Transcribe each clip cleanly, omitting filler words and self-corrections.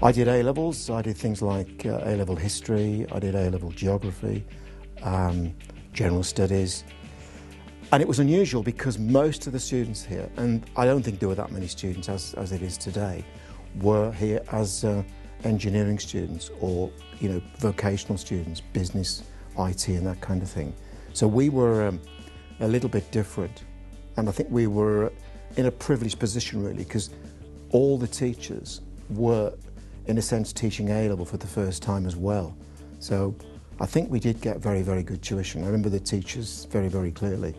I did A-levels. I did things like A-level history, I did A-level geography, general studies. And it was unusual because most of the students here, and I don't think there were that many students as it is today, were here as engineering students or, vocational students, business, IT and that kind of thing. So we were a little bit different. And I think we were in a privileged position really because all the teachers were in a sense teaching A-level for the first time as well. So I think we did get very, very good tuition. I remember the teachers very, very clearly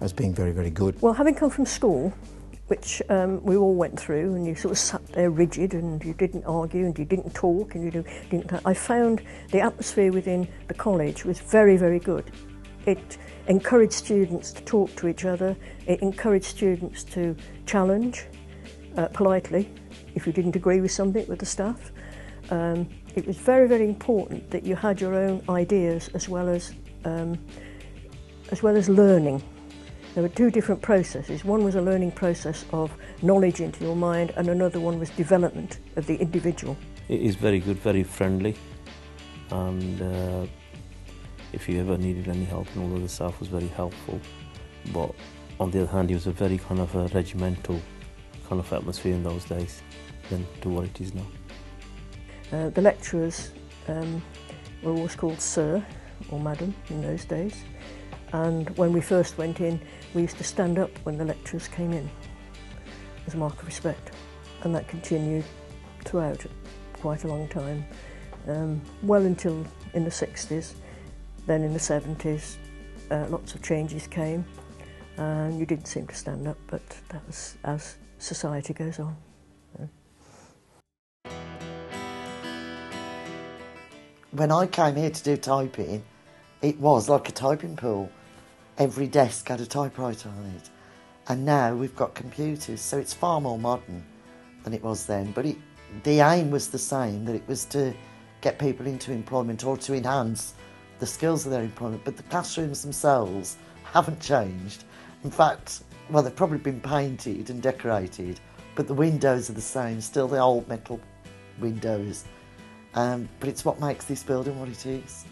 as being very, very good. Well, having come from school, which we all went through, and you sort of sat there rigid and you didn't argue and you didn't talk and you didn't... I found the atmosphere within the college was very, very good. It encouraged students to talk to each other, it encouraged students to challenge politely if you didn't agree with something with the staff. It was very, very important that you had your own ideas as well as learning. There were two different processes. One was a learning process of knowledge into your mind, and another one was development of the individual. It is very good, very friendly, and if you ever needed any help, and all of the staff was very helpful. But on the other hand, it was a very kind of a regimental kind of atmosphere in those days than to what it is now. The lecturers were always called Sir or Madam in those days, and when we first went in we used to stand up when the lecturers came in as a mark of respect, and that continued throughout quite a long time, well until in the 60s. Then in the 70s lots of changes came and you didn't seem to stand up, but that was as society goes on. When I came here to do typing, it was like a typing pool. Every desk had a typewriter on it. And now we've got computers, so it's far more modern than it was then. But the aim was the same, that it was to get people into employment or to enhance the skills of their employment. But the classrooms themselves haven't changed. In fact, well, they've probably been painted and decorated, but the windows are the same, still the old metal windows. But it's what makes this building what it is.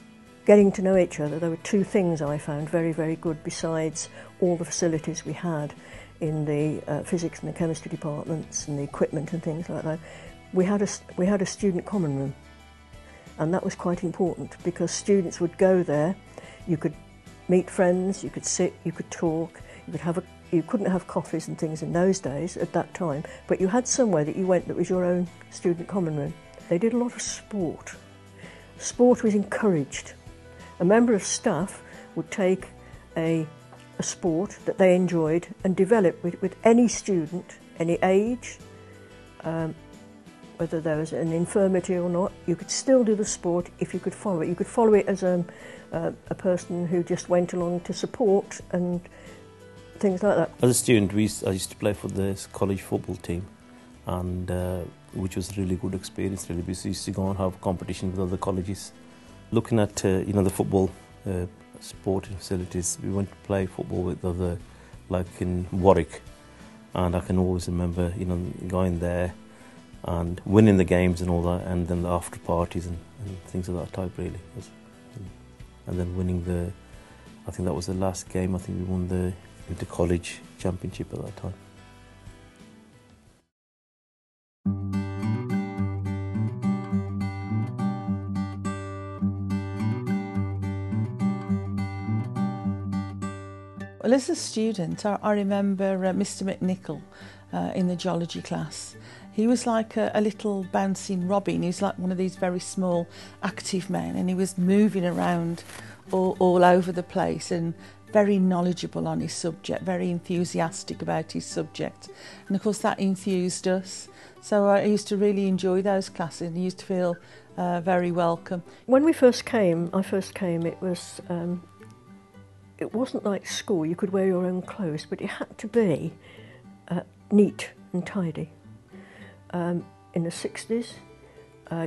Getting to know each other, there were two things I found very, very good besides all the facilities we had in the physics and the chemistry departments and the equipment and things like that. We had a student common room, and that was quite important because students would go there, you could meet friends, you could sit, you could talk, you couldn't have coffees and things in those days at that time, but you had somewhere that you went that was your own student common room. They did a lot of sport. Sport was encouraged. A member of staff would take a sport that they enjoyed and develop with any student, any age, whether there was an infirmity or not. You could still do the sport if you could follow it. You could follow it as a a person who just went along to support and things like that. As a student, I used to play for the college football team, and which was a really good experience. Really, because we used to go and have competition with other colleges. Looking at the football sporting facilities, we went to play football with other, like in Warwick, and I can always remember going there and winning the games and all that, and then the after parties and things of that type really. And then winning I think that was the last game. I think we won the inter-college championship at that time. Well, as a student, I remember Mr. McNichol in the geology class. He was like a little bouncing robin. He was like one of these very small, active men, and he was moving around all over the place and very knowledgeable on his subject, very enthusiastic about his subject. And of course that enthused us. So I used to really enjoy those classes and used to feel very welcome. When I first came, it wasn't like school. You could wear your own clothes, but it had to be neat and tidy. In the 60s,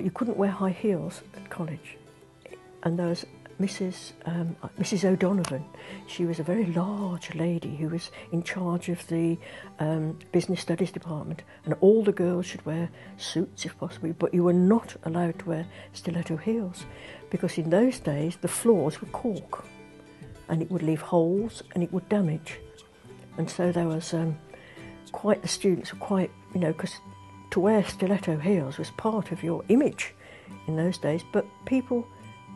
you couldn't wear high heels at college, and there was Mrs. O'Donovan. She was a very large lady who was in charge of the business studies department, and all the girls should wear suits if possible, but you were not allowed to wear stiletto heels, because in those days the floors were cork and it would leave holes and it would damage. And so there was the students were quite, because to wear stiletto heels was part of your image in those days, but people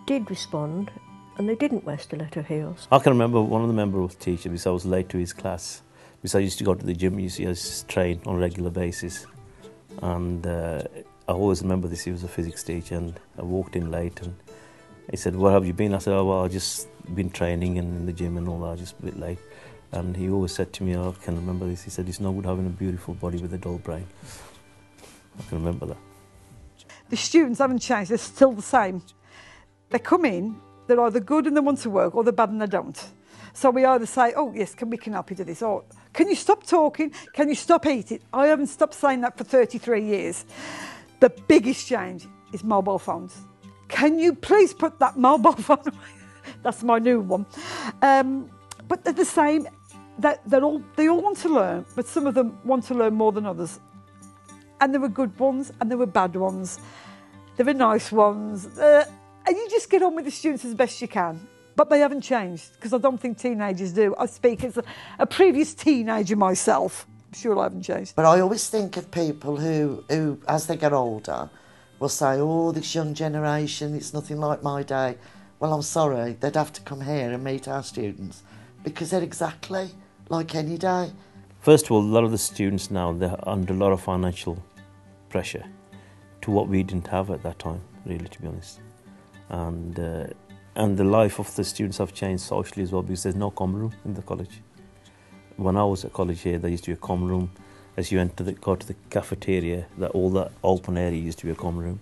did respond and they didn't wear stiletto heels. I can remember one of the members was teaching because I was late to his class, because I used to go to the gym, I used to train on a regular basis, and I always remember this. He was a physics teacher, and I walked in late and he said, "Where have you been?" I said, "Oh, well, I've just been training and in the gym and all that, just a bit late." And he always said to me, I can remember this, he said, "It's no good having a beautiful body with a dull brain." I can remember that. The students haven't changed, they're still the same. They come in, they're either good and they want to work, or they're bad and they don't. So we either say, "Oh yes, we can help you do this," or "Can you stop talking? Can you stop eating?" I haven't stopped saying that for 33 years. The biggest change is mobile phones. Can you please put that mobile phone away? That's my new one. But they're the same. They all want to learn, but some of them want to learn more than others. And there were good ones and there were bad ones. There were nice ones. And you just get on with the students as best you can. But they haven't changed, because I don't think teenagers do. I speak as a previous teenager myself. I'm sure I haven't changed. But I always think of people who, as they get older, will say, "Oh, this young generation, it's nothing like my day." Well, I'm sorry, they'd have to come here and meet our students, because they're exactly like any day. First of all, a lot of the students now, they're under a lot of financial pressure to what we didn't have at that time, really, to be honest. And the life of the students have changed socially as well, because there's no common room in the college. When I was at college here, there used to be a common room. As you go to the cafeteria, all that open area used to be a common room.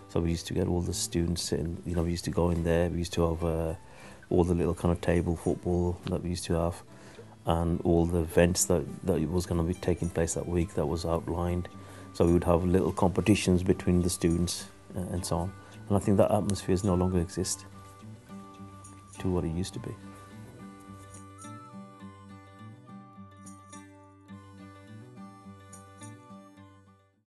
So we used to get all the students sitting, we used to go in there, we used to have all the little kind of table football that we used to have, and all the events that was going to be taking place that week that was outlined. So we would have little competitions between the students and so on. And I think that atmosphere no longer exists to what it used to be.